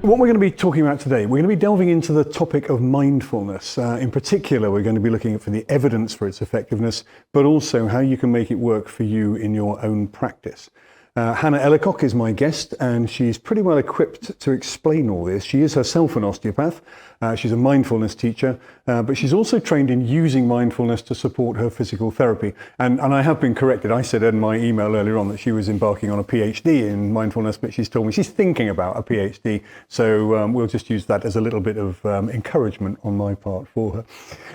What we're going to be talking about today, we're going to be delving into the topic of mindfulness. In particular, we're going to be looking for the evidence for its effectiveness, but also how you can make it work for you in your own practice. Hannah Ellicock is my guest, and she's pretty well equipped to explain all this. She is herself an osteopath. She's a mindfulness teacher, but she's also trained in using mindfulness to support her physical therapy. And I have been corrected. I said in my email earlier on that she was embarking on a PhD in mindfulness, but she's told me she's thinking about a PhD. So we'll just use that as a little bit of encouragement on my part for her.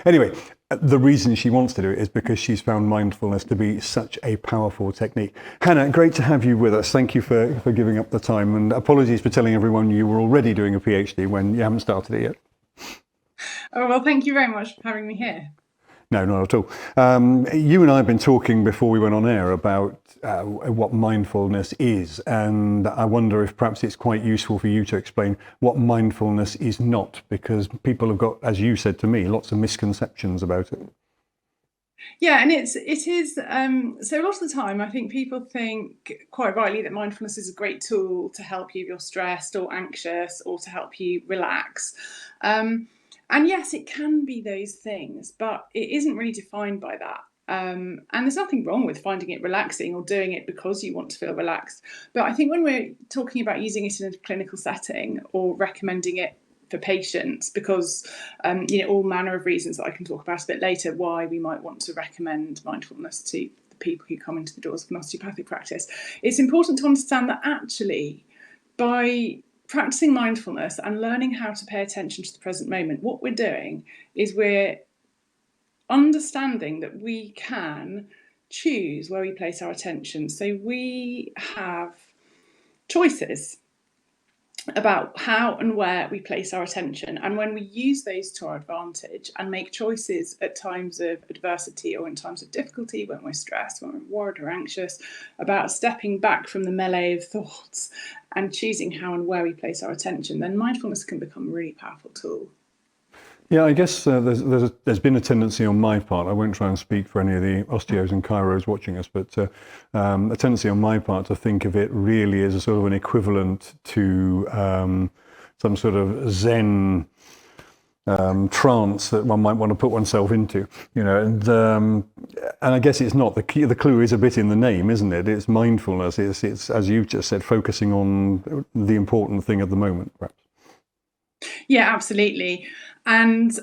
Anyway, the reason she wants to do it is because she's found mindfulness to be such a powerful technique. Hannah, great to have you with us. Thank you for giving up the time, and apologies for telling everyone you were already doing a PhD when you haven't started it yet. Oh, well, thank you very much for having me here. No, not at all. You and I have been talking before we went on air about what mindfulness is, and I wonder if perhaps it's quite useful for you to explain what mindfulness is not, because people have got, as you said to me, lots of misconceptions about it. Yeah, and it is. So a lot of the time, I think people think quite rightly that mindfulness is a great tool to help you if you're stressed or anxious, or to help you relax. And yes, it can be those things, but it isn't really defined by that. And there's nothing wrong with finding it relaxing or doing it because you want to feel relaxed. But I think when we're talking about using it in a clinical setting or recommending it for patients, because all manner of reasons that I can talk about a bit later, why we might want to recommend mindfulness to the people who come into the doors of an osteopathic practice, it's important to understand that actually by practicing mindfulness and learning how to pay attention to the present moment, what we're doing is we're understanding that we can choose where we place our attention. So we have choices about how and where we place our attention. And when we use those to our advantage and make choices at times of adversity or in times of difficulty, when we're stressed, when we're worried or anxious, about stepping back from the melee of thoughts and choosing how and where we place our attention, then mindfulness can become a really powerful tool. Yeah, I guess there's been a tendency on my part, I won't try and speak for any of the osteos and chiros watching us, but a tendency on my part to think of it really as a sort of an equivalent to some sort of Zen trance that one might want to put oneself into, and I guess it's not. The clue is a bit in the name, isn't it? It's mindfulness. It's as you've just said, focusing on the important thing at the moment, perhaps. Yeah, absolutely. And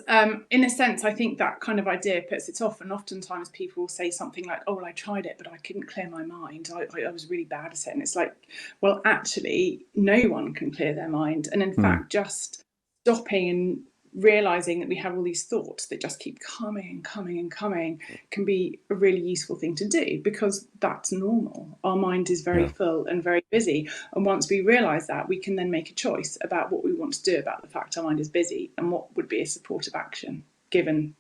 in a sense, I think that kind of idea puts it off. And oftentimes people will say something like, oh, well, I tried it, but I couldn't clear my mind. I was really bad at it. And it's like, well, actually, no one can clear their mind. And in fact, just stopping and realizing that we have all these thoughts that just keep coming and coming and coming can be a really useful thing to do, because that's normal. Our mind is very full and very busy. And once we realize that, we can then make a choice about what we want to do about the fact our mind is busy and what would be a supportive action given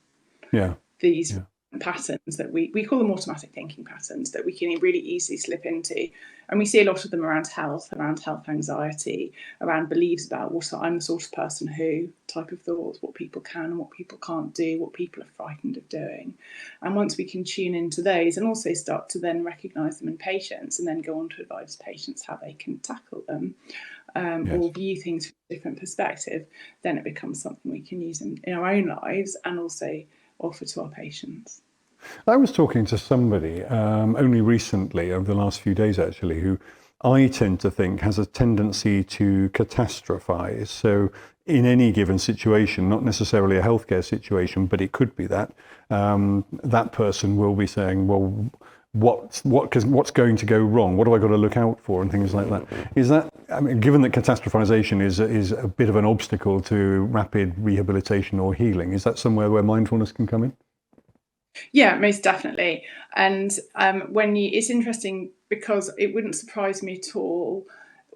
these patterns that we call them automatic thinking patterns that we can really easily slip into. And we see a lot of them around health anxiety, around beliefs about what I'm the sort of person who type of thoughts, what people can and what people can't do, what people are frightened of doing. And once we can tune into those and also start to then recognize them in patients and then go on to advise patients how they can tackle them or view things from a different perspective, then it becomes something we can use in our own lives and also offer to our patients. I was talking to somebody only recently, over the last few days actually, who I tend to think has a tendency to catastrophize. So in any given situation, not necessarily a healthcare situation, but it could be that, that person will be saying, well, what's going to go wrong? What have I got to look out for? And things like that. Is that, I mean, given that catastrophization is a bit of an obstacle to rapid rehabilitation or healing, is that somewhere where mindfulness can come in? Yeah, most definitely. And it's interesting because it wouldn't surprise me at all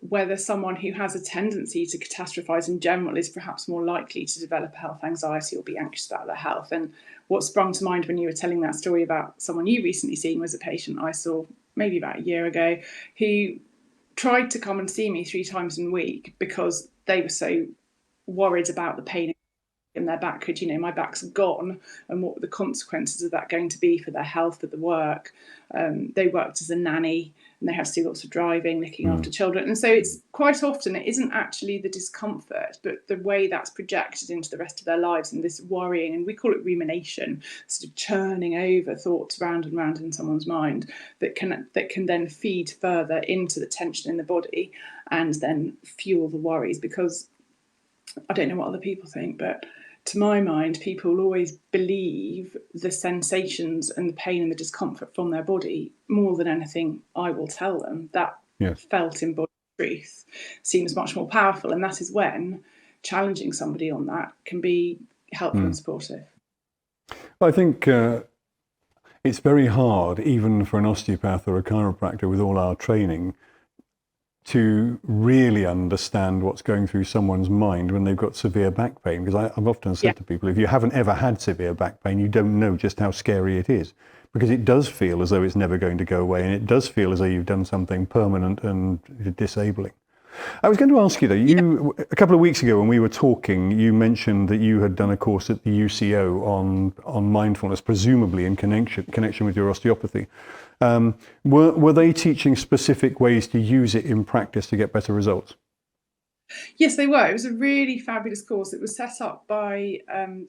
whether someone who has a tendency to catastrophize in general is perhaps more likely to develop health anxiety or be anxious about their health. And what sprung to mind when you were telling that story about someone you recently seen was a patient I saw maybe about a year ago who tried to come and see me 3 times in a week because they were so worried about the pain in their back could, my back's gone, and what were the consequences of that going to be for their health at the work. They worked as a nanny, and they had to do lots of driving, looking after children. And so it's quite often, it isn't actually the discomfort, but the way that's projected into the rest of their lives, and this worrying, and we call it rumination, sort of churning over thoughts round and round in someone's mind that can then feed further into the tension in the body and then fuel the worries. Because I don't know what other people think, but to my mind, people always believe the sensations and the pain and the discomfort from their body more than anything I will tell them. That felt embodied truth seems much more powerful, and that is when challenging somebody on that can be helpful and supportive. I think it's very hard, even for an osteopath or a chiropractor with all our training, to really understand what's going through someone's mind when they've got severe back pain. Because I've often said to people, if you haven't ever had severe back pain, you don't know just how scary it is. Because it does feel as though it's never going to go away, and it does feel as though you've done something permanent and disabling. I was going to ask you though, a couple of weeks ago when we were talking, you mentioned that you had done a course at the UCO on mindfulness, presumably in connection with your osteopathy. Were they teaching specific ways to use it in practice to get better results? Yes, they were. It was a really fabulous course. It was set up by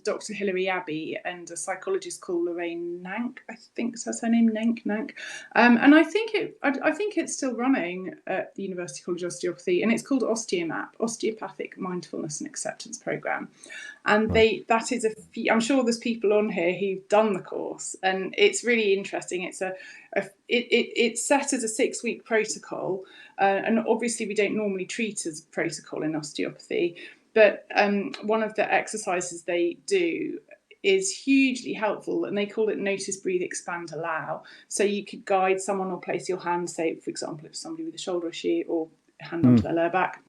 Dr. Hilary Abbey and a psychologist called Lorraine Nank. I think that's her name, Nank. And I think it's still running at the University College of Osteopathy, and it's called OsteoMAP, Osteopathic Mindfulness and Acceptance Program. And that is I'm sure there's people on here who've done the course, and it's really interesting. It's set as a 6-week protocol, and obviously we don't normally treat as protocol in osteopathy, but one of the exercises they do is hugely helpful, and they call it notice, breathe, expand, allow. So you could guide someone or place your hand, say for example if somebody with a shoulder issue, or hand onto their lower back,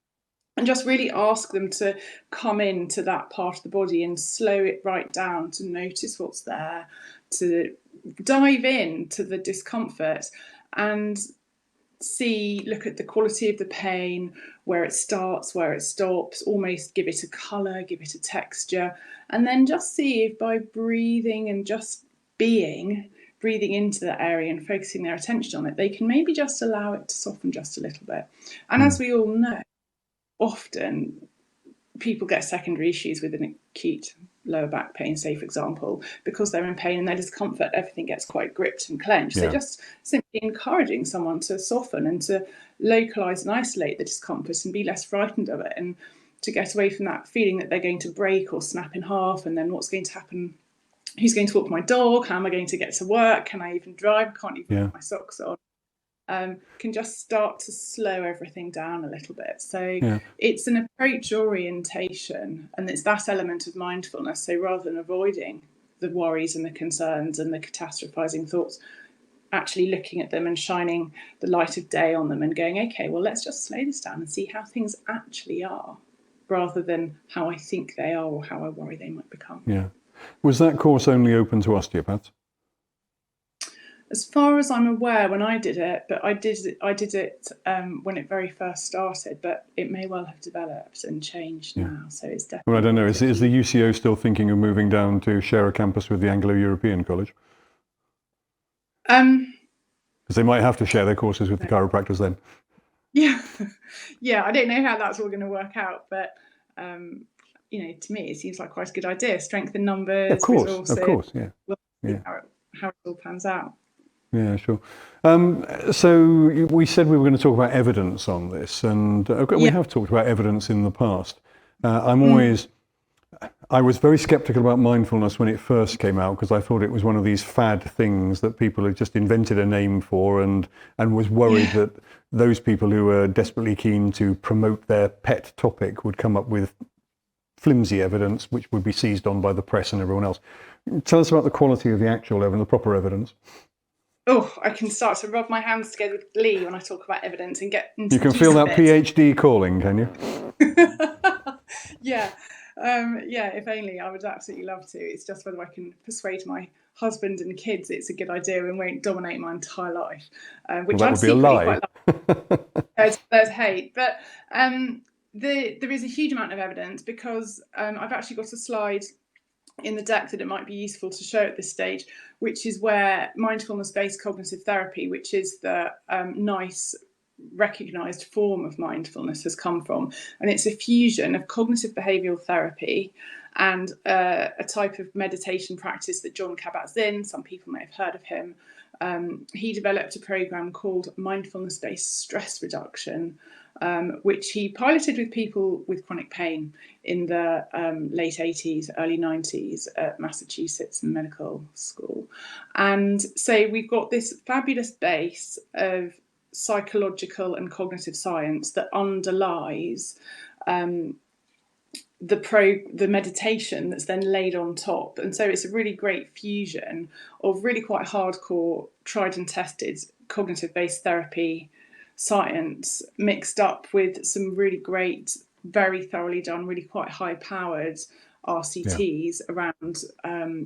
and just really ask them to come into that part of the body and slow it right down, to notice what's there, to dive into the discomfort and look at the quality of the pain, where it starts, where it stops, almost give it a colour, give it a texture, and then just see if by breathing and just breathing into that area and focusing their attention on it, they can maybe just allow it to soften just a little bit. And as we all know, often people get secondary issues with an acute lower back pain, say for example, because they're in pain and their discomfort, everything gets quite gripped and clenched. So just simply encouraging someone to soften and to localize and isolate the discomfort and be less frightened of it, and to get away from that feeling that they're going to break or snap in half, and then what's going to happen, who's going to walk my dog, how am I going to get to work, can I even drive, I can't even put my socks on. Can just start to slow everything down a little bit. So it's an approach orientation, and it's that element of mindfulness. So rather than avoiding the worries and the concerns and the catastrophizing thoughts, actually looking at them and shining the light of day on them and going, okay, well, let's just slow this down and see how things actually are, rather than how I think they are or how I worry they might become. Yeah. Was that course only open to osteopaths? As far as I'm aware, when I did it, but I did it when it very first started, but it may well have developed and changed now. So it's definitely. Well, I don't know. Is the UCO still thinking of moving down to share a campus with the Anglo-European College? Because they might have to share their courses with the chiropractors then. Yeah. I don't know how that's all going to work out, but to me, it seems like quite a good idea. Strength in numbers, resources. Of course, yeah. We'll see how it all pans out. Yeah, sure. So we said we were going to talk about evidence on this, and we have talked about evidence in the past. I was very skeptical about mindfulness when it first came out, because I thought it was one of these fad things that people had just invented a name for, and was worried that those people who were desperately keen to promote their pet topic would come up with flimsy evidence, which would be seized on by the press and everyone else. Tell us about the quality of the actual evidence, the proper evidence. Oh, I can start to rub my hands together with glee when I talk about evidence and get into. You can feel that PhD calling, can you? Yeah, if only. I would absolutely love to. It's just whether I can persuade my husband and kids it's a good idea and won't dominate my entire life, which that would be a lie. Quite there's hate, but there is a huge amount of evidence, because I've actually got a slide in the deck that it might be useful to show at this stage, which is where mindfulness-based cognitive therapy, which is the NICE recognised form of mindfulness, has come from. And it's a fusion of cognitive behavioural therapy and a type of meditation practice that Jon Kabat-Zinn, some people may have heard of him, he developed a program called mindfulness-based stress reduction, which he piloted with people with chronic pain in the late 80s, early 90s at Massachusetts Medical School. And so we've got this fabulous base of psychological and cognitive science that underlies the meditation that's then laid on top. And so it's a really great fusion of really quite hardcore, tried and tested cognitive-based therapy science mixed up with some really great, very thoroughly done, really quite high-powered RCTs around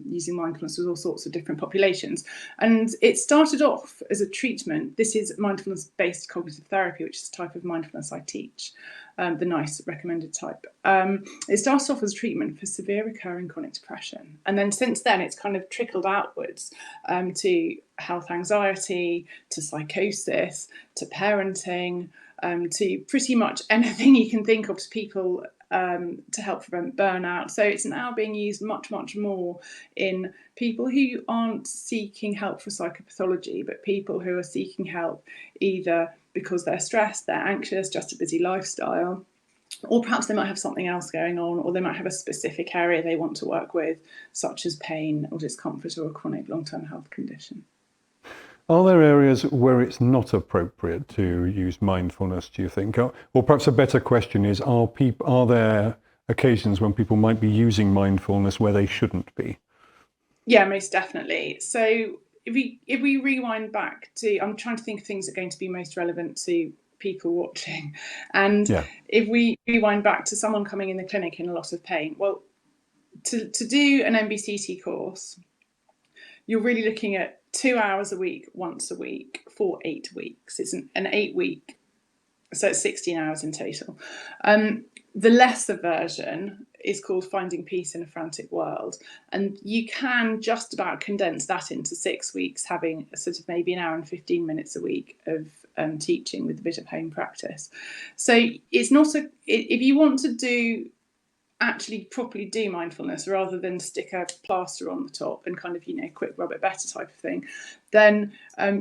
using mindfulness with all sorts of different populations. And it started off as a treatment. This is mindfulness-based cognitive therapy, which is the type of mindfulness I teach, the NICE recommended type. It started off as a treatment for severe recurring chronic depression. And then since then, it's kind of trickled outwards to health anxiety, to psychosis, to parenting, to pretty much anything you can think of, to people to help prevent burnout. So it's now being used much, much more in people who aren't seeking help for psychopathology, but people who are seeking help either because they're stressed, they're anxious, just a busy lifestyle, or perhaps they might have something else going on, or they might have a specific area they want to work with, such as pain or discomfort or a chronic long-term health condition. Are there areas where it's not appropriate to use mindfulness, do you think? Or perhaps a better question is, are there occasions when people might be using mindfulness where they shouldn't be? Yeah, most definitely. So if we rewind back to, I'm trying to think of things that are going to be most relevant to people watching. And if we rewind back to someone coming in the clinic in a lot of pain, well, to do an MBCT course, you're really looking at 2 hours a week, once a week, for 8 weeks. It's an 8-week, so it's 16 hours in total. The lesser version is called Finding Peace in a Frantic World. And you can just about condense that into 6 weeks, having a sort of maybe an hour and 15 minutes a week of teaching with a bit of home practice. So it's not if you want to actually properly do mindfulness rather than stick a plaster on the top and kind of, quick rub it better type of thing, then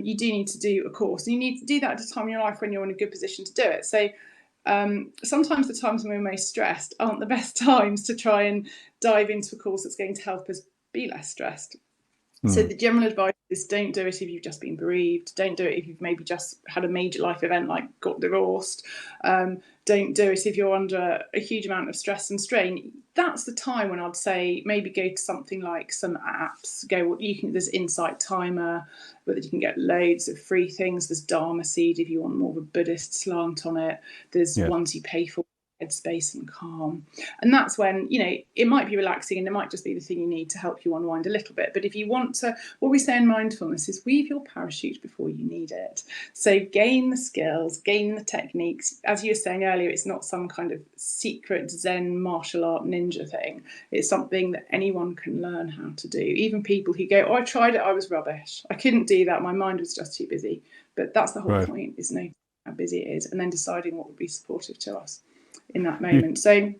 you do need to do a course. And you need to do that at a time in your life when you're in a good position to do it. So sometimes the times when we're most stressed aren't the best times to try and dive into a course that's going to help us be less stressed. So the general advice is, don't do it if you've just been bereaved. Don't do it if you've maybe just had a major life event like got divorced. Don't do it if you're under a huge amount of stress and strain. That's the time when I'd say maybe go to something like some apps. There's Insight Timer, where you can get loads of free things. There's Dharma Seed if you want more of a Buddhist slant on it. There's ones you pay for. Headspace and Calm, and that's when it might be relaxing and it might just be the thing you need to help you unwind a little bit. But if you want to, what we say in mindfulness is weave your parachute before you need it. So gain the skills, gain the techniques. As you were saying earlier, it's not some kind of secret Zen martial art ninja thing. It's something that anyone can learn how to do. Even people who go, I tried it, I was rubbish, I couldn't do that, my mind was just too busy. But that's the whole point, is noticing how busy it is and then deciding what would be supportive to us in that moment. So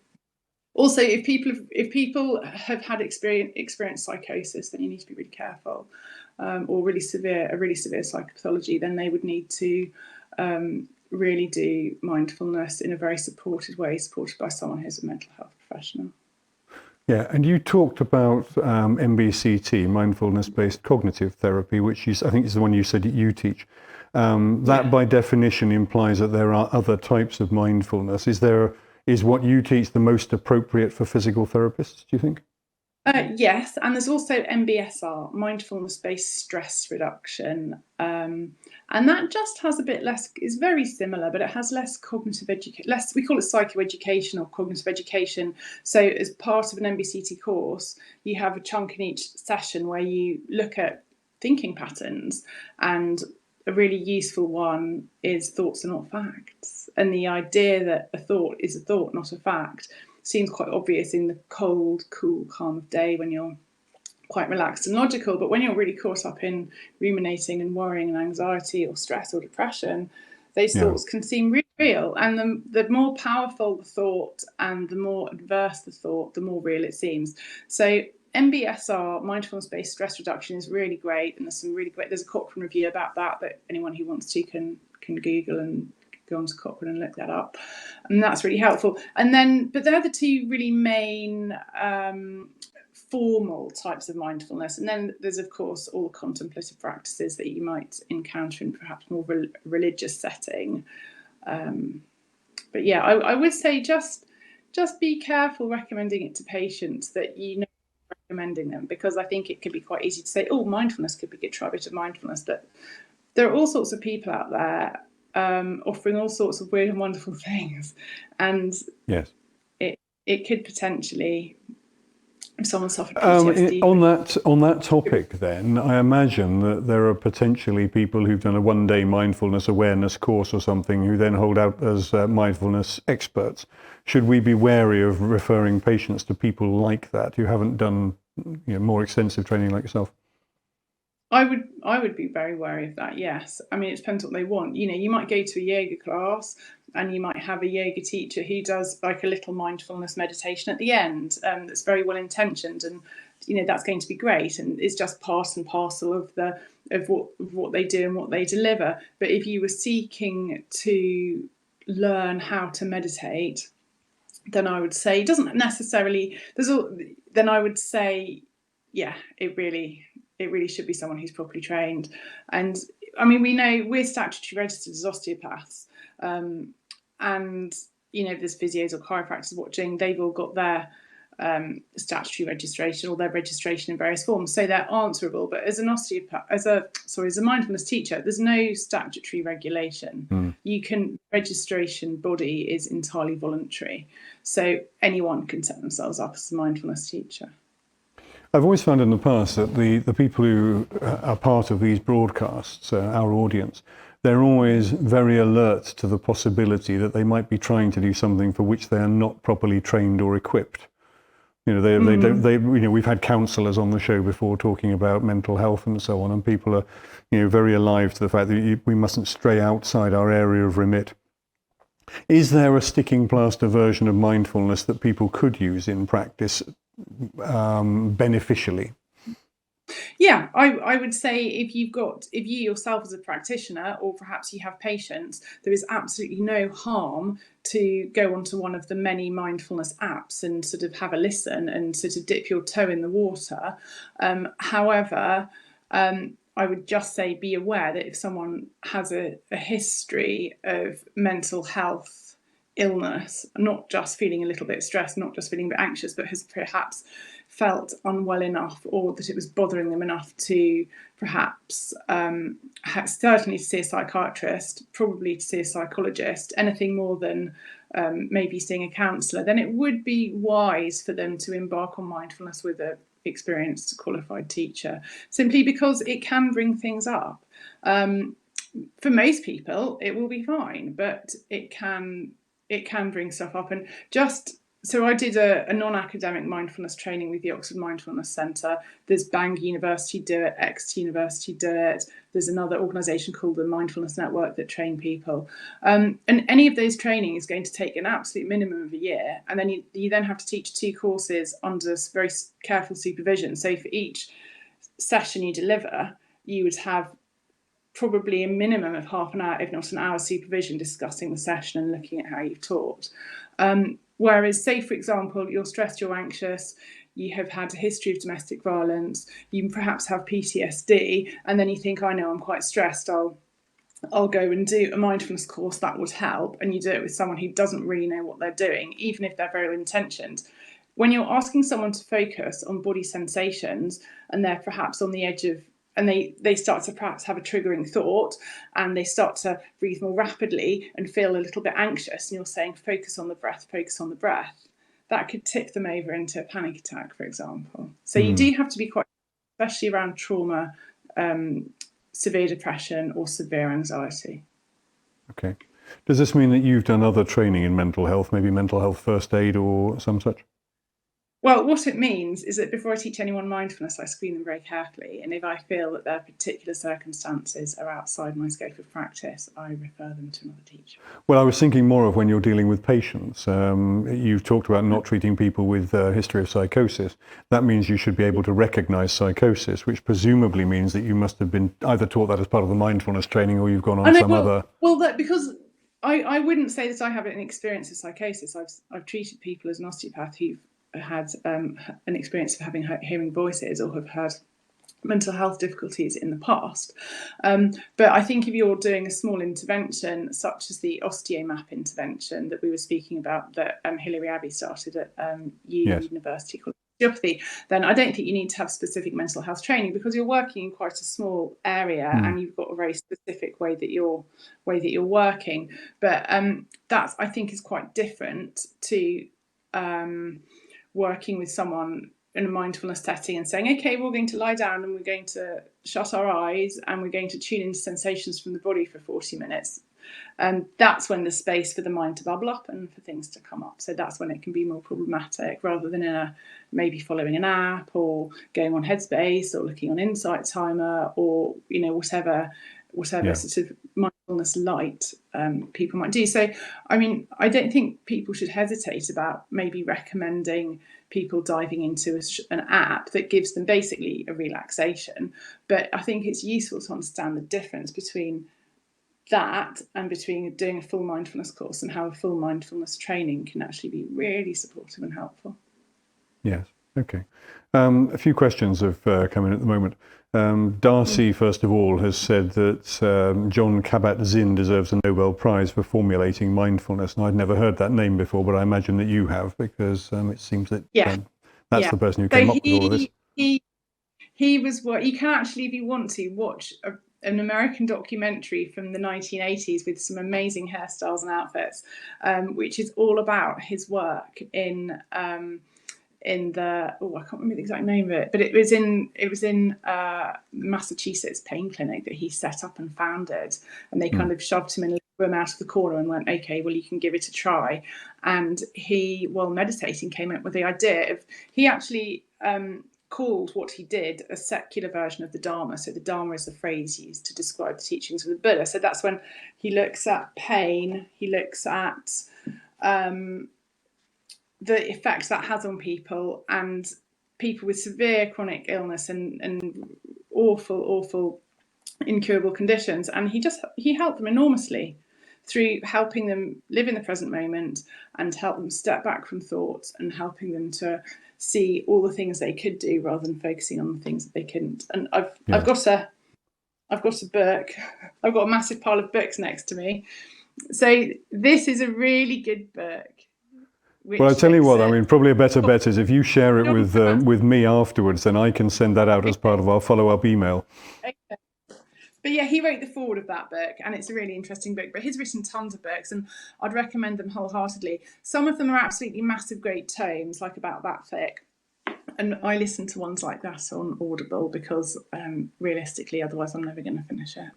also, if people have had experienced psychosis, then you need to be really careful, or a really severe psychopathology, then they would need to really do mindfulness in a very supported way, supported by someone who's a mental health professional. Yeah, and you talked about MBCT, mindfulness-based cognitive therapy, which I think is the one you said that you teach. That by definition implies that there are other types of mindfulness. Is what you teach the most appropriate for physical therapists, do you think? Yes, and there's also MBSR, mindfulness-based stress reduction, and that just has a bit less. It's very similar, but it has less cognitive education. We call it psychoeducation or cognitive education. So, as part of an MBCT course, you have a chunk in each session where you look at thinking patterns and a really useful one is thoughts are not facts. And the idea that a thought is a thought, not a fact, seems quite obvious in the cold, cool, calm of day when you're quite relaxed and logical. But when you're really caught up in ruminating and worrying and anxiety or stress or depression, those thoughts can seem really real. And the more powerful the thought and the more adverse the thought, the more real it seems. So MBSR, mindfulness-based stress reduction, is really great, and there's a Cochrane review about that anyone who wants to can Google and go onto Cochrane and look that up, and that's really helpful. But they're the two really main formal types of mindfulness, and then there's of course all the contemplative practices that you might encounter in perhaps more religious setting. But yeah, I would say just be careful recommending it to patients that you know recommending them, because I think it could be quite easy to say, oh, mindfulness could be good, try a bit of mindfulness, but there are all sorts of people out there offering all sorts of weird and wonderful things, and yes, it could potentially, if someone suffered PTSD. On that topic, then, I imagine that there are potentially people who've done a one-day mindfulness awareness course or something who then hold out as mindfulness experts. Should we be wary of referring patients to people like that who haven't done more extensive training like yourself? I would be very wary of that, yes. I mean, it depends what they want. You might go to a yoga class and you might have a yoga teacher who does like a little mindfulness meditation at the end that's very well intentioned, and that's going to be great, and it's just part and parcel of what they do and what they deliver. But if you were seeking to learn how to meditate, then I would say it doesn't necessarily. Then I would say, yeah, it really should be someone who's properly trained. And I mean, we know we're statutory registered as osteopaths, and if there's physios or chiropractors watching, they've all got their statutory registration or their registration in various forms, so they're answerable. But as an osteopath, as a mindfulness teacher, there's no statutory regulation. Registration body is entirely voluntary, so anyone can set themselves up as a mindfulness teacher. I've always found in the past that the people who are part of these broadcasts, our audience, they're always very alert to the possibility that they might be trying to do something for which they are not properly trained or equipped. We've had counsellors on the show before talking about mental health and so on, and people are, very alive to the fact that we mustn't stray outside our area of remit. Is there a sticking plaster version of mindfulness that people could use in practice beneficially? Yeah, I would say if you yourself as a practitioner, or perhaps you have patients, there is absolutely no harm to go onto one of the many mindfulness apps and sort of have a listen and sort of dip your toe in the water. However, I would just say be aware that if someone has a history of mental health illness, not just feeling a little bit stressed, not just feeling a bit anxious, but has perhaps felt unwell enough, or that it was bothering them enough to perhaps certainly to see a psychiatrist, probably to see a psychologist, anything more than maybe seeing a counsellor, then it would be wise for them to embark on mindfulness with an experienced qualified teacher, simply because it can bring things up. For most people it will be fine, but it can bring stuff up. And so I did a non-academic mindfulness training with the Oxford Mindfulness Centre. There's Bangor University do it, Exeter University do it. There's another organisation called the Mindfulness Network that train people. And any of those training is going to take an absolute minimum of a year. And then you then have to teach 2 courses under very careful supervision. So for each session you deliver, you would have probably a minimum of half an hour, if not an hour, supervision discussing the session and looking at how you've taught. Whereas, say, for example, you're stressed, you're anxious, you have had a history of domestic violence, you perhaps have PTSD, and then you think, I know I'm quite stressed, I'll go and do a mindfulness course, that would help, and you do it with someone who doesn't really know what they're doing, even if they're very well intentioned. When you're asking someone to focus on body sensations, and they're perhaps on the edge of, and they start to perhaps have a triggering thought, and they start to breathe more rapidly and feel a little bit anxious, and you're saying, focus on the breath, that could tip them over into a panic attack, for example. So you do have to be quite, especially around trauma severe depression or severe anxiety. Okay. Does this mean that you've done other training in mental health, maybe mental health first aid or some such? Well, what it means is that before I teach anyone mindfulness, I screen them very carefully. And if I feel that their particular circumstances are outside my scope of practice, I refer them to another teacher. Well, I was thinking more of when you're dealing with patients. You've talked about not treating people with a history of psychosis. That means you should be able to recognize psychosis, which presumably means that you must have been either taught that as part of the mindfulness training or you've gone on some other... Well, because I wouldn't say that I have an experience of psychosis. I've treated people as an osteopath who've had an experience of having hearing voices or have had mental health difficulties in the past. But I think if you're doing a small intervention, such as the OsteoMap intervention that we were speaking about, that Hilary Abbey started at University called Osteopathy, then I don't think you need to have specific mental health training, because you're working in quite a small area and you've got a very specific way that you're working. But that, I think, is quite different to working with someone in a mindfulness setting and saying, okay, we're going to lie down and we're going to shut our eyes and we're going to tune into sensations from the body for 40 minutes. And that's when there's space for the mind to bubble up and for things to come up. So that's when it can be more problematic, rather than maybe following an app or going on Headspace or looking on Insight Timer or, whatever sort of mindfulness light people might do. So, I mean, I don't think people should hesitate about maybe recommending people diving into an app that gives them basically a relaxation. But I think it's useful to understand the difference between that and between doing a full mindfulness course, and how a full mindfulness training can actually be really supportive and helpful. Yes. Okay. A few questions have come in at the moment. Darcy, first of all, has said that John Kabat-Zinn deserves a Nobel Prize for formulating mindfulness. And I'd never heard that name before, but I imagine that you have, because it seems that that's the person who came up with all of this. He was you can actually, if you want to, watch an American documentary from the 1980s with some amazing hairstyles and outfits, which is all about his work in the I can't remember the exact name of it, but it was in Massachusetts pain clinic that he set up and founded, and they kind of shoved him in a room out of the corner and went, okay, well, you can give it a try. And he, while meditating, came up with the idea of, he actually called what he did a secular version of the Dharma. So the Dharma is the phrase used to describe the teachings of the Buddha. So that's when he looks at pain, he looks at the effects that has on people, and people with severe chronic illness and awful incurable conditions. And he helped them enormously through helping them live in the present moment and help them step back from thoughts and helping them to see all the things they could do rather than focusing on the things that they couldn't. And I've got a book. I've got a massive pile of books next to me. So this is a really good book. Well, I tell you what, I mean, probably a better bet is if you share it with me afterwards, then I can send that out as part of our follow-up email. Okay. But yeah, he wrote the foreword of that book, and it's a really interesting book. But he's written tons of books, and I'd recommend them wholeheartedly. Some of them are absolutely massive, great tomes, like about that thick. And I listen to ones like that on Audible because realistically, otherwise I'm never going to finish it.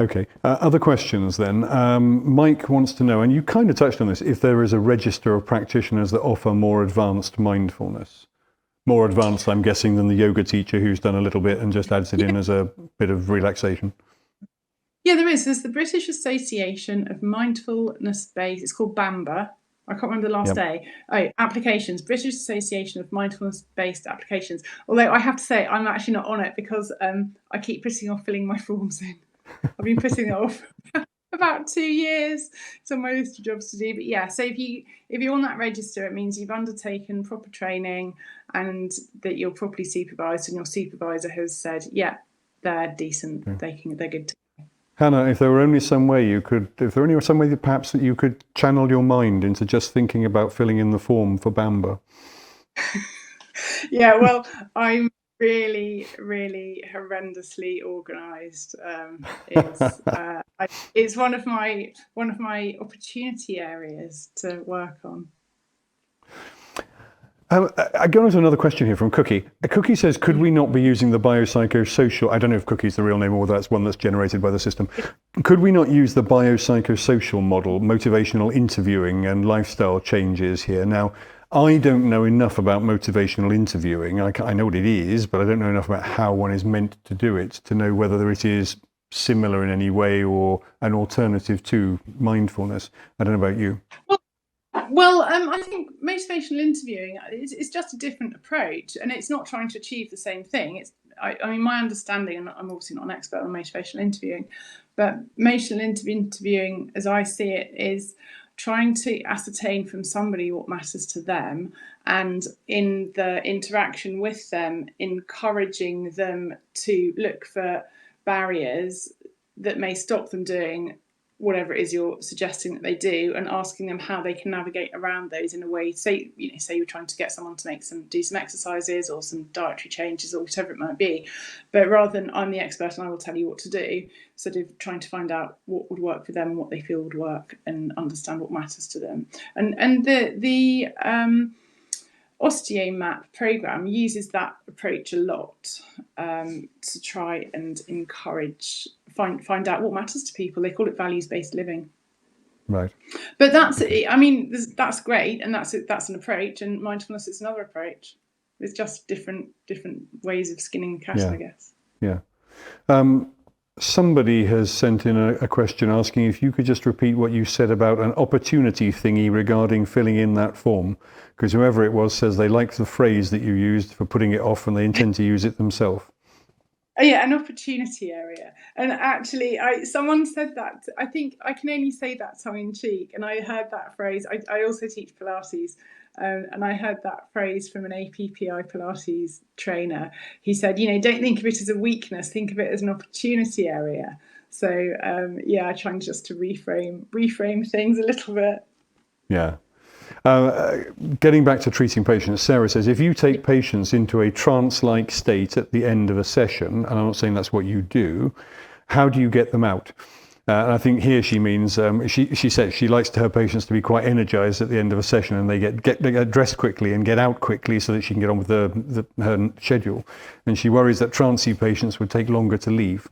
Okay. Other questions then. Mike wants to know, and you kind of touched on this, if there is a register of practitioners that offer more advanced mindfulness. More advanced, I'm guessing, than the yoga teacher who's done a little bit and just adds it in as a bit of relaxation. Yeah, there is. There's the British Association of Mindfulness-Based, it's called BAMBA. I can't remember the last day. Applications, British Association of Mindfulness-Based Applications. Although I have to say, I'm actually not on it because I keep putting off filling my forms in. I've been putting it off about 2 years. It's on my list of jobs to do. But yeah, so if you're on that register, it means you've undertaken proper training and that you're properly supervised, and your supervisor has said, yeah, they're decent. They're good to go. Hannah, if there were only some way that perhaps that you could channel your mind into just thinking about filling in the form for Bamba. Yeah, well, I'm really, really horrendously organised. It's one of my opportunity areas to work on. I go on to another question here from Cookie. Cookie says, could we not be using the biopsychosocial, I don't know if Cookie's the real name or that's one that's generated by the system. Could we not use the biopsychosocial model, motivational interviewing and lifestyle changes here? Now, I don't know enough about motivational interviewing. I know what it is, but I don't know enough about how one is meant to do it to know whether it is similar in any way or an alternative to mindfulness. I don't know about you. Well, I think motivational interviewing is just a different approach, and it's not trying to achieve the same thing. I mean, my understanding, and I'm obviously not an expert on motivational interviewing, but motivational interviewing, as I see it, is trying to ascertain from somebody what matters to them, and in the interaction with them, encouraging them to look for barriers that may stop them doing whatever it is you're suggesting that they do, and asking them how they can navigate around those in a way. Say you're trying to get someone to do some exercises or some dietary changes or whatever it might be, but rather than I'm the expert and I will tell you what to do, sort of trying to find out what would work for them and what they feel would work, and understand what matters to them. And the OsteoMap program uses that approach a lot, to try and encourage, find out what matters to people. They call it values-based living. Right. But that's great, and that's an approach, and mindfulness is another approach. It's just different ways of skinning the cat, Yeah. I guess. Yeah. Somebody has sent in a question asking if you could just repeat what you said about an opportunity thingy regarding filling in that form, because whoever it was says they liked the phrase that you used for putting it off and they intend to use it themselves. Oh, yeah, an opportunity area. And actually, someone said that. I think I can only say that tongue in cheek. And I heard that phrase. I also teach Pilates, and I heard that phrase from an APPI Pilates trainer. He said, don't think of it as a weakness. Think of it as an opportunity area. So I try just to reframe things a little bit. Yeah. Getting back to treating patients, Sarah says, if you take patients into a trance-like state at the end of a session, and I'm not saying that's what you do, how do you get them out? And I think here she means, she says she likes her patients to be quite energized at the end of a session, and they get dressed quickly and get out quickly so that she can get on with her schedule. And she worries that trancey patients would take longer to leave.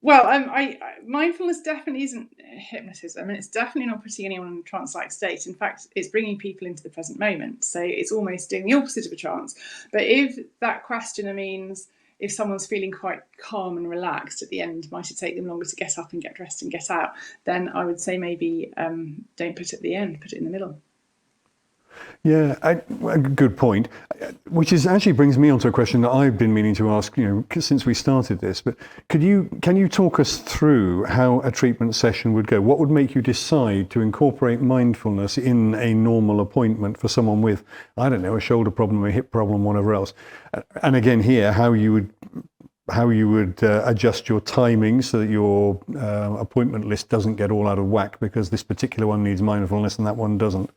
Well, mindfulness definitely isn't hypnotism. I mean, it's definitely not putting anyone in a trance-like state. In fact, it's bringing people into the present moment. So it's almost doing the opposite of a trance. But if that questioner means if someone's feeling quite calm and relaxed at the end, might it take them longer to get up and get dressed and get out, then I would say maybe don't put it at the end, put it in the middle. Yeah, a good point, which actually brings me on to a question that I've been meaning to ask, since we started this, but can you talk us through how a treatment session would go? What would make you decide to incorporate mindfulness in a normal appointment for someone with, I don't know, a shoulder problem, a hip problem, whatever else? And again here, how you would adjust your timing so that your appointment list doesn't get all out of whack because this particular one needs mindfulness and that one doesn't.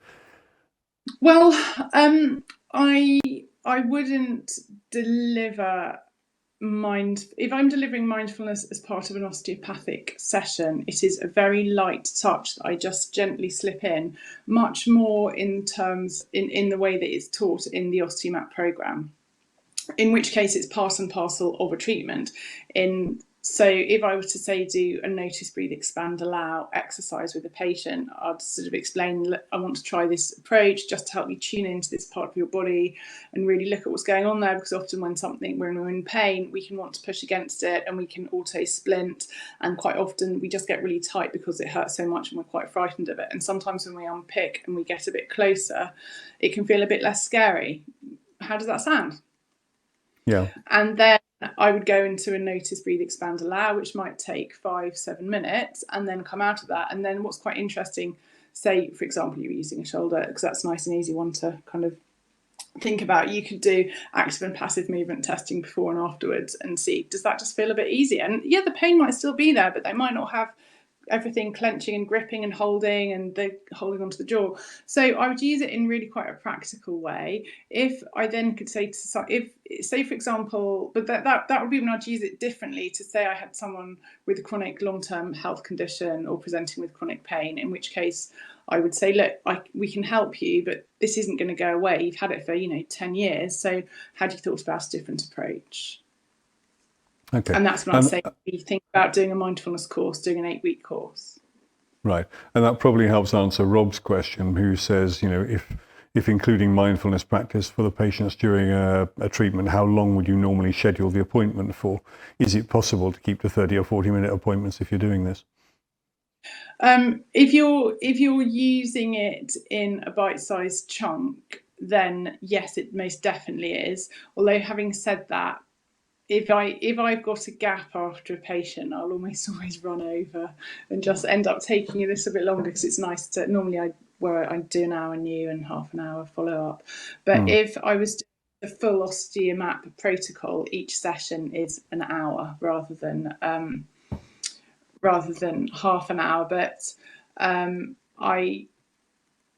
Well, I wouldn't deliver if I'm delivering mindfulness as part of an osteopathic session, it is a very light touch that I just gently slip in, much more in the way that it's taught in the OsteoMap program, in which case it's part and parcel of a treatment. So if I were to say do a notice, breathe, expand, allow exercise with a patient, I'd sort of explain, I want to try this approach just to help you tune into this part of your body and really look at what's going on there, because often when we're in pain, we can want to push against it and we can auto splint, and quite often we just get really tight because it hurts so much and we're quite frightened of it. And sometimes when we unpick and we get a bit closer, it can feel a bit less scary. How does that sound? Yeah. And then I would go into a notice, breathe, expand, allow, which might take 5-7 minutes, and then come out of that. And then what's quite interesting, say, for example, you were using a shoulder, because that's a nice and easy one to kind of think about. You could do active and passive movement testing before and afterwards and see, does that just feel a bit easier? And yeah, the pain might still be there, but they might not have everything clenching and gripping and holding and the holding onto the jaw. So I would use it in really quite a practical way. If I then could say to, if say for example, but that would be when I'd use it differently, to say I had someone with a chronic long-term health condition or presenting with chronic pain, in which case I would say, look, we can help you, but this isn't going to go away. You've had it for 10 years. So had you thought about a different approach? Okay. And that's when I'd say you think about doing a mindfulness course, doing an 8-week course. Right. And that probably helps answer Rob's question, who says, if including mindfulness practice for the patients during a treatment, how long would you normally schedule the appointment for? Is it possible to keep to 30 or 40-minute appointments if you're doing this? If you're using it in a bite-sized chunk, then yes, it most definitely is. Although having said that, if I've got a gap after a patient, I'll almost always run over and just end up taking a little bit longer, because it's nice to, normally I do an hour new and half an hour follow up. But if I was doing the full osteomap protocol, each session is an hour rather than half an hour. But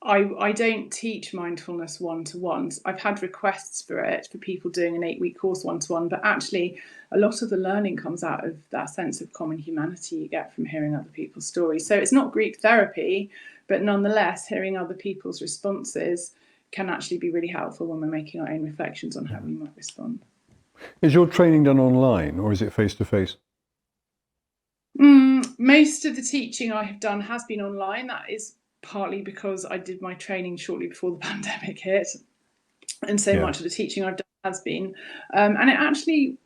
I don't teach mindfulness one-to-ones. I've had requests for it, for people doing an 8-week course one-to-one, but actually a lot of the learning comes out of that sense of common humanity you get from hearing other people's stories. So it's not group therapy, but nonetheless, hearing other people's responses can actually be really helpful when we're making our own reflections on how we might respond. Is your training done online, or is it face-to-face? Most of the teaching I have done has been online. That is partly because I did my training shortly before the pandemic hit, and so much of the teaching I've done has been, and it actually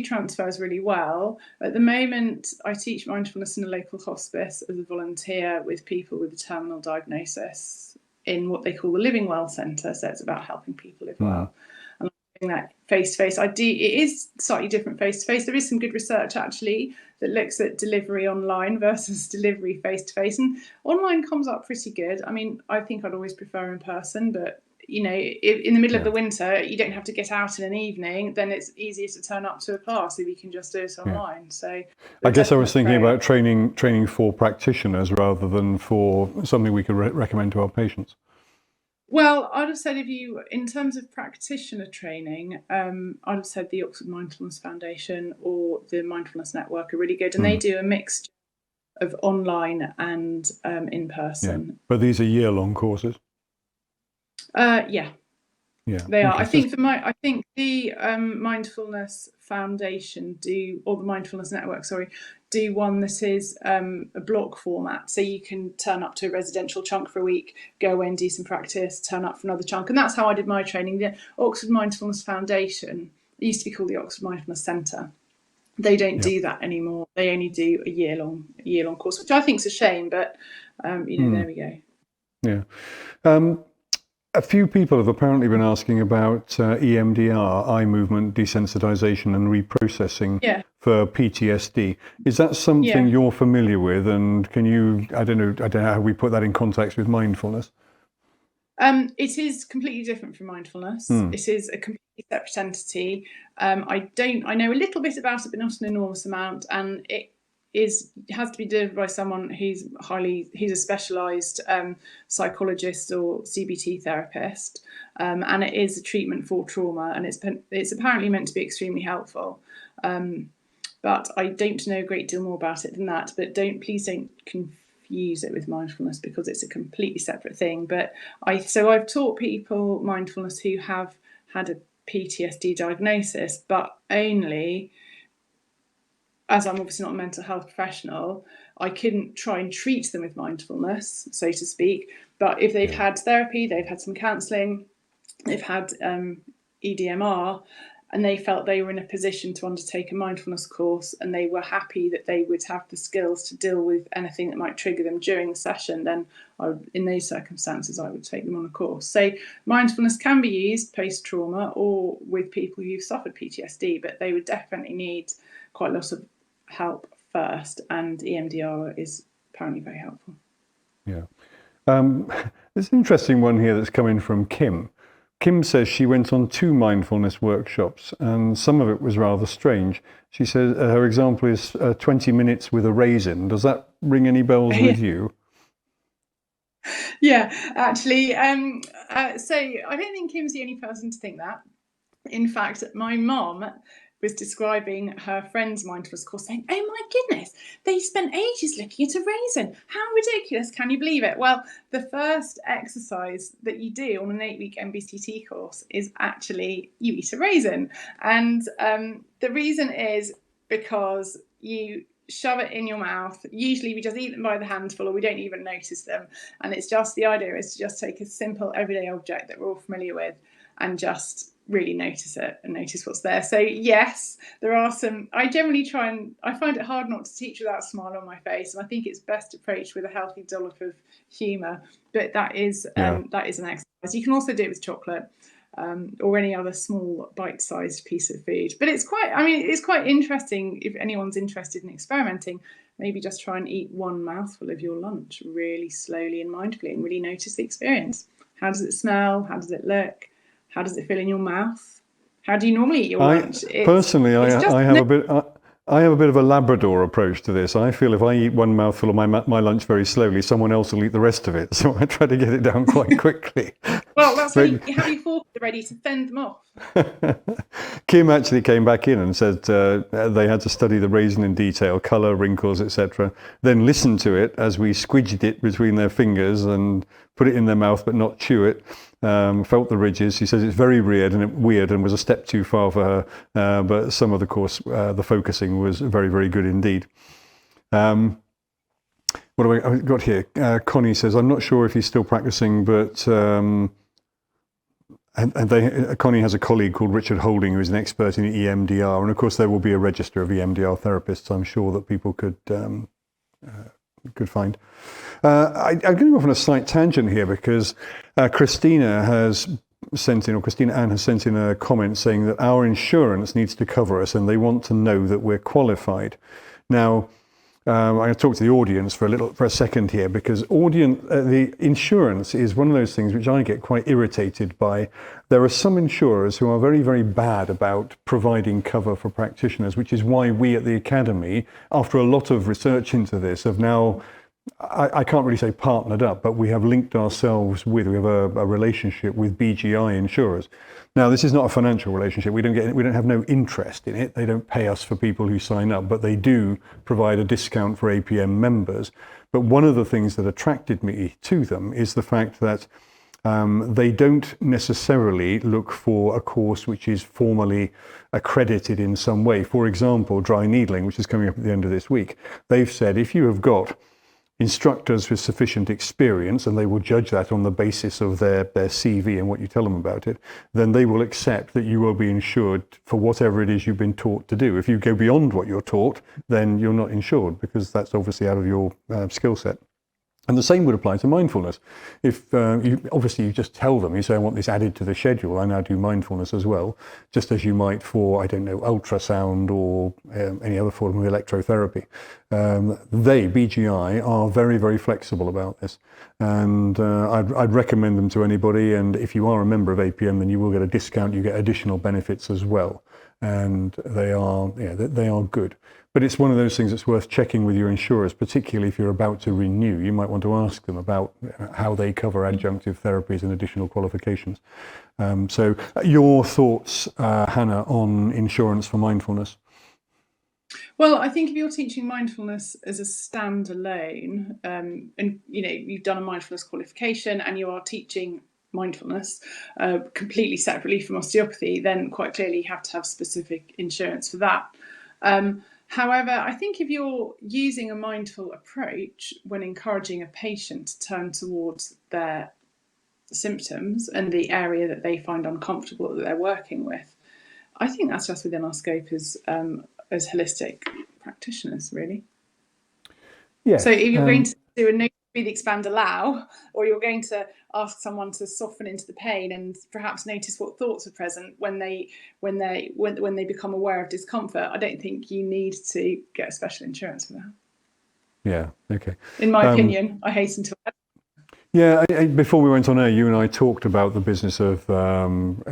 transfers really well. At the moment, I teach mindfulness in a local hospice as a volunteer with people with a terminal diagnosis in what they call the Living Well Centre. So it's about helping people live well. And I'm doing that face to face. It is slightly different face to face. There is some good research actually that looks at delivery online versus delivery face to face, and online comes up pretty good. I mean, I think I'd always prefer in person, but if in the middle of the winter you don't have to get out in an evening, then it's easier to turn up to a class if you can just do it online. So I guess I was thinking about training for practitioners rather than for something we could recommend to our patients. Well, I'd have said, in terms of practitioner training, I'd have said the Oxford Mindfulness Foundation or the Mindfulness Network are really good, and they do a mixture of online and in person. Yeah. But these are year-long courses. Yeah, they are. I think the Mindfulness Foundation or the Mindfulness Network, do one that is a block format. So you can turn up to a residential chunk for a week, go away and do some practice, turn up for another chunk. And that's how I did my training. The Oxford Mindfulness Foundation, it used to be called the Oxford Mindfulness Centre. They don't do that anymore. They only do a year-long course, which I think is a shame, but there we go. Yeah. A few people have apparently been asking about EMDR, eye movement desensitization and reprocessing for PTSD. Is that something you're familiar with? And can you, I don't know how we put that in context with mindfulness. It is completely different from mindfulness. It is a completely separate entity. I know a little bit about it, but not an enormous amount. And it has to be delivered by someone who's a specialised psychologist or CBT therapist, and it is a treatment for trauma, and it's apparently meant to be extremely helpful. But I don't know a great deal more about it than that. But please don't confuse it with mindfulness, because it's a completely separate thing. But I've taught people mindfulness who have had a PTSD diagnosis, but only, as I'm obviously not a mental health professional, I couldn't try and treat them with mindfulness, so to speak. But if they've had therapy, they've had some counselling, they've had EDMR, and they felt they were in a position to undertake a mindfulness course, and they were happy that they would have the skills to deal with anything that might trigger them during the session, then in those circumstances, I would take them on a course. So mindfulness can be used post-trauma or with people who've suffered PTSD, but they would definitely need quite a lot of help first, and EMDR is apparently very helpful. Yeah. There's an interesting one here that's coming from Kim, Kim says she went on 2 mindfulness workshops and some of it was rather strange. She says her example is 20 minutes with a raisin. Does that ring any bells with you? Yeah, actually. So I don't think Kim's the only person to think that. In fact, my mom was describing her friend's mindfulness course, saying, "Oh my goodness, they spent ages looking at a raisin. How ridiculous, can you believe it?" Well, the first exercise that you do on an 8-week MBCT course is actually you eat a raisin. And the reason is because you shove it in your mouth. Usually we just eat them by the handful or we don't even notice them. And it's just, the idea is to just take a simple everyday object that we're all familiar with and just really notice it and notice what's there. So yes, there are some, I generally I find it hard not to teach without a smile on my face. And I think it's best approached with a healthy dollop of humour. But that is an exercise. You can also do it with chocolate. Or any other small bite-sized piece of food. But it's quite interesting if anyone's interested in experimenting. Maybe just try and eat one mouthful of your lunch really slowly and mindfully and really notice the experience. How does it smell? How does it look? How does it feel in your mouth? How do you normally eat your lunch? I have a bit of a Labrador approach to this. I feel if I eat one mouthful of my lunch very slowly, someone else will eat the rest of it. So I try to get it down quite quickly. Well, that's when you have your fork ready to fend them off. Kim actually came back in and said they had to study the raisin in detail, colour, wrinkles, etc. Then listen to it as we squidged it between their fingers and put it in their mouth but not chew it. Felt the ridges. She says it's very weird and was a step too far for her. But some of the course, the focusing was very, very good indeed. What have I got here? Connie says, I'm not sure if he's still practicing, but Connie has a colleague called Richard Holding, who is an expert in EMDR. And of course, there will be a register of EMDR therapists, I'm sure, that people could find. I'm going to go off on a slight tangent here because Christina Ann has sent in a comment saying that our insurance needs to cover us and they want to know that we're qualified. Now, I'm going to talk to the audience for a second here because the insurance is one of those things which I get quite irritated by. There are some insurers who are very, very bad about providing cover for practitioners, which is why we at the Academy, after a lot of research into this, have now, I can't really say partnered up, but we have linked ourselves we have a relationship with BGI insurers. Now, this is not a financial relationship. We don't have no interest in it. They don't pay us for people who sign up, but they do provide a discount for APM members. But one of the things that attracted me to them is the fact that they don't necessarily look for a course which is formally accredited in some way. For example, dry needling, which is coming up at the end of this week. They've said if you have got instructors with sufficient experience, and they will judge that on the basis of their CV and what you tell them about it, then they will accept that you will be insured for whatever it is you've been taught to do. If you go beyond what you're taught, then you're not insured because that's obviously out of your skill set. And the same would apply to mindfulness. If you just tell them, you say, I want this added to the schedule, I now do mindfulness as well, just as you might for, I don't know, ultrasound or any other form of electrotherapy. BGI, are very, very flexible about this. And I'd recommend them to anybody. And if you are a member of APM, then you will get a discount, you get additional benefits as well. And they are good. But it's one of those things that's worth checking with your insurers, particularly if you're about to renew. You might want to ask them about how they cover adjunctive therapies and additional qualifications. So your thoughts, Hannah, on insurance for mindfulness? Well, I think if you're teaching mindfulness as a standalone, and you've done a mindfulness qualification and you are teaching mindfulness completely separately from osteopathy, then quite clearly you have to have specific insurance for that. However, I think if you're using a mindful approach when encouraging a patient to turn towards their symptoms and the area that they find uncomfortable that they're working with, I think that's just within our scope as holistic practitioners, really. Yeah. So if you're going to do a no breathe, expand, allow, or you're going to ask someone to soften into the pain and perhaps notice what thoughts are present when they become aware of discomfort, I don't think you need to get a special insurance for that. Yeah. Okay. In my opinion, I hasten to add. Yeah, before we went on air, you and I talked about the business of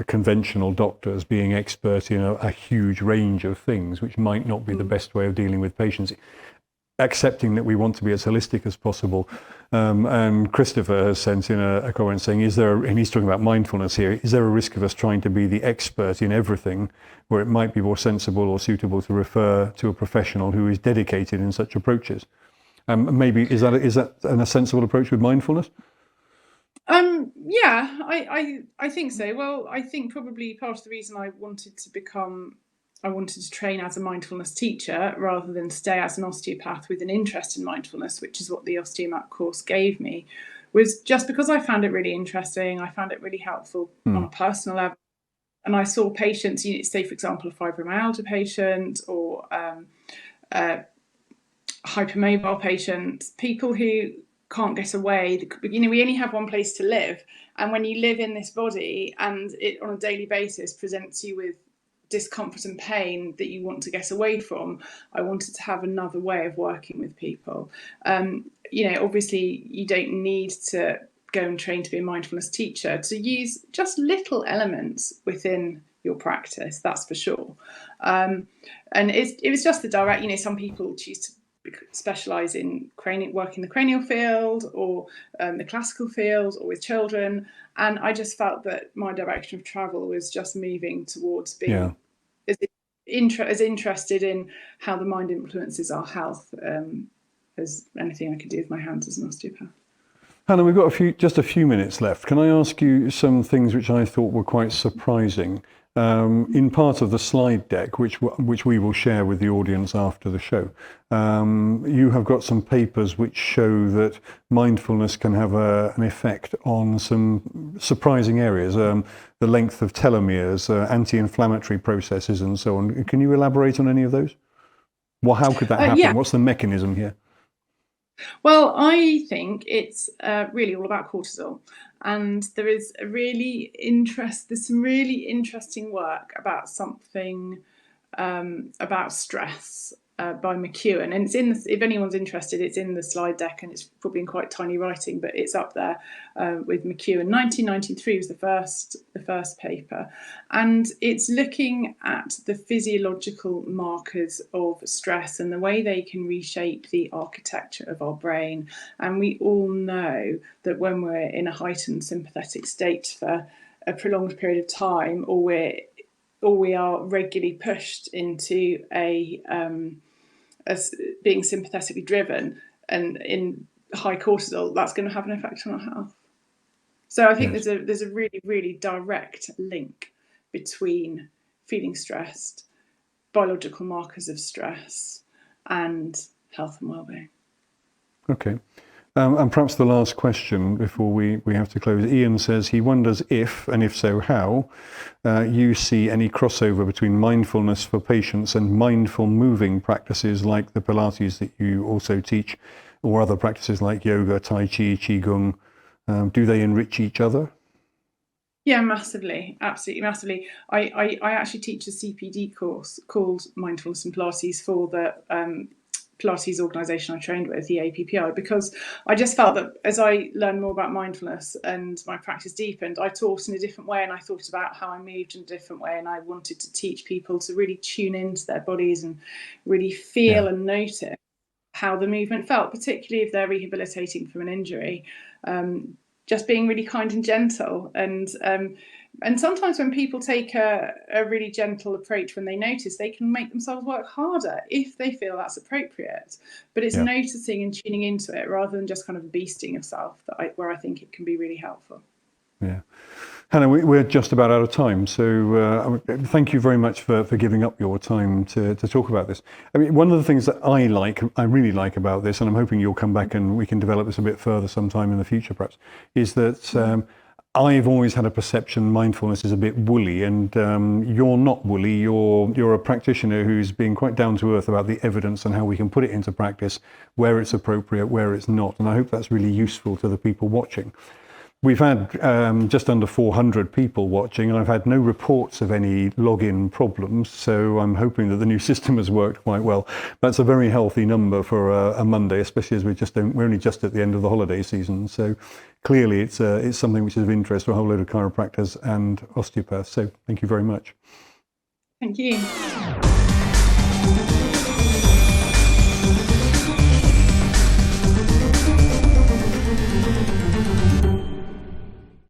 conventional doctors being expert in a huge range of things, which might not be the best way of dealing with patients, accepting that we want to be as holistic as possible. And Christopher has sent in a comment saying, and he's talking about mindfulness here, is there a risk of us trying to be the expert in everything, where it might be more sensible or suitable to refer to a professional who is dedicated in such approaches? Maybe, is that a sensible approach with mindfulness? Yeah, I think so. Well, I think probably part of the reason I wanted to train as a mindfulness teacher rather than stay as an osteopath with an interest in mindfulness, which is what the Osteomat course gave me, was just because I found it really interesting. I found it really helpful on a personal level. And I saw patients, say, for example, a fibromyalgia patient or a hypermobile patient, people who can't get away. We only have one place to live. And when you live in this body and it on a daily basis presents you with discomfort and pain that you want to get away from, I wanted to have another way of working with people. Obviously you don't need to go and train to be a mindfulness teacher to use just little elements within your practice, that's for sure. And it was just the direct, some people choose to specialize in work in the cranial field or the classical field or with children, and I just felt that my direction of travel was just moving towards being as interested in how the mind influences our health as anything I could do with my hands as an osteopath. Hannah, we've got just a few minutes left. Can I ask you some things which I thought were quite surprising? In part of the slide deck, which we will share with the audience after the show, you have got some papers which show that mindfulness can have an effect on some surprising areas, the length of telomeres, anti-inflammatory processes and so on. Can you elaborate on any of those? Well, how could that happen? Yeah. What's the mechanism here? Well, I think it's really all about cortisol. And there's some really interesting work about something about stress by McEwen, and it's if anyone's interested, it's in the slide deck, and it's probably in quite tiny writing, but it's up there with McEwen. 1993 was the first paper, and it's looking at the physiological markers of stress and the way they can reshape the architecture of our brain. And we all know that when we're in a heightened sympathetic state for a prolonged period of time, or we are regularly pushed into as being sympathetically driven and in high cortisol, that's going to have an effect on our health. So I think there's a really, really direct link between feeling stressed, biological markers of stress, and health and well-being. Okay. And perhaps the last question before we have to close. Ian says he wonders if, and if so, how, you see any crossover between mindfulness for patients and mindful moving practices like the Pilates that you also teach, or other practices like yoga, Tai Chi, Qigong. Do they enrich each other? Yeah, massively, absolutely massively. I actually teach a CPD course called Mindfulness and Pilates for the Pilates organisation I trained with, the APPI, because I just felt that as I learned more about mindfulness and my practice deepened, I taught in a different way, and I thought about how I moved in a different way, and I wanted to teach people to really tune into their bodies and really feel and notice how the movement felt, particularly if they're rehabilitating from an injury. Just being really kind and gentle, and sometimes when people take a really gentle approach, when they notice, they can make themselves work harder if they feel that's appropriate. But it's noticing and tuning into it rather than just kind of beasting yourself where I think it can be really helpful. Yeah. Hannah, we're just about out of time, so thank you very much for giving up your time to talk about this. I mean, one of the things that I really like about this, and I'm hoping you'll come back and we can develop this a bit further sometime in the future perhaps, is that I've always had a perception mindfulness is a bit woolly, and you're not woolly. You're a practitioner who's being quite down to earth about the evidence and how we can put it into practice, where it's appropriate, where it's not, and I hope that's really useful to the people watching. We've had just under 400 people watching, and I've had no reports of any login problems, so I'm hoping that the new system has worked quite well. That's a very healthy number for a Monday, especially as we're only just at the end of the holiday season. So clearly it's something which is of interest to a whole load of chiropractors and osteopaths. So thank you very much. Thank you.